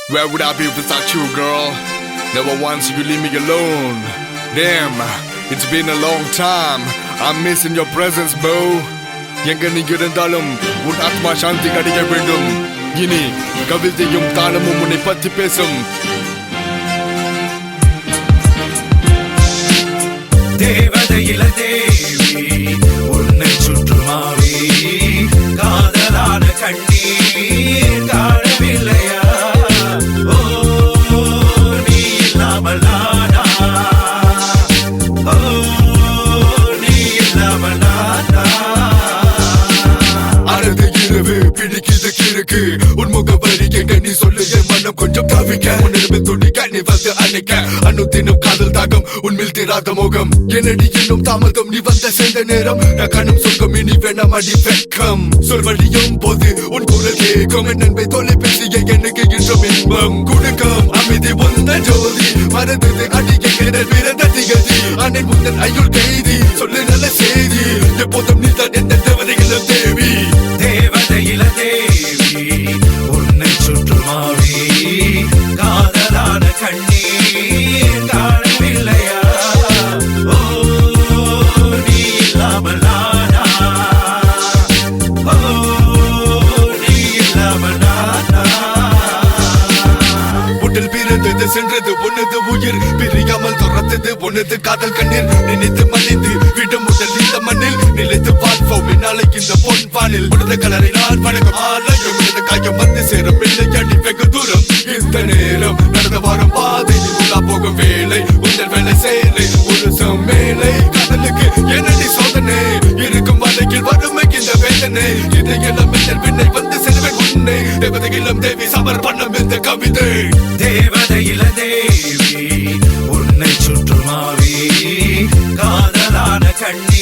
Where would I be without you, girl? Never once you leave me alone. Damn, it's been a long time. I'm missing your presence, bro. எங்க நீ இருந்தாலும் உன் ஆத்மா சாந்தி கிடைக்க வேண்டும். இனி கவிதையும் தாளமும் உன்னை பற்றி பேசும். தேவதையில தேவி உன்னை சுற்றுமாவே காதலான கண்ணீர் காணவில்லையா? ஓ நீ இல்லாமல் நானா, ஓ நீ இல்லாமல் நானா. அழுது இரவு பிடிக்குது கிழக்கு உன் முகவரி எங்க நீ சொல்லு என் மனம் கொஞ்சம் தவிக்க உன்னிடமே துடிக்க நீ வந்து அணைக்க அனுதினம் காதல் தாகம் உன்மில் தீராத முகம் என்னடி இன்னும் தாமதம் நீ வந்த சேர்ந்த நேரம் நான் கண்ணும் சொர்க்கம் இனி வேணாம் அடி வெக்கம் சொல்வழியும் போது உன் குரல் கேட்கும் என் நண்பை தொலைபேசியை எனக்கு இன்றும் இன்பம் கொடுக்கும் அமைதி உந்த ஜோதி மறந்தது அடிக்க கிணல் பிறந்த திகதி அன்னை முந்தன் ஐயுள் கைதி சொல்லு நல்ல செய்தி எப்போதும் நீ தான் எந்த தேவதையிலும் தேவி. தேவதையில தேவி உன்னை சுற்றுமாவே காதலான கண்ணீர் காணவில்லையா? ஓ நீ இல்லாமல் நானா, ஓ நீ இல்லாமல் நானா. உடல் பிறந்தது சென்றது உனது உயிர் பிரியாமல் துரத்தது உனது காதல் கண்ணீர் நினைத்து மன்னித்து விடும் முதல் இந்த மண்ணில் நிலைத்து வாழ்வோம் நாளைக்கு இந்த பொன் வானில் உனது கலரை நான் வணக்கம் ஆலயம் உனது காயம் வந்து சேரும் வெள்ளையடி வெகு தூரம் இந்த நேரம் நடந்த வாரம் பாதை உள்ளா போகும் வேலை உங்கள் வேலை சேலை ஒரு மேலை கடலுக்கு என்னடி சோதனை இருக்கும் வலையில் வறுமைக்கு இந்த வேதனை இதையெல்லாம் விண்ணை வந்து செல்வேன் உன்னை தேவதையிலும் தேவி சமர்ப்பணம் இந்த கவிதை. தேவதையில தேவி உன்னை சுற்றுமாவே காதலான கண்ணீர்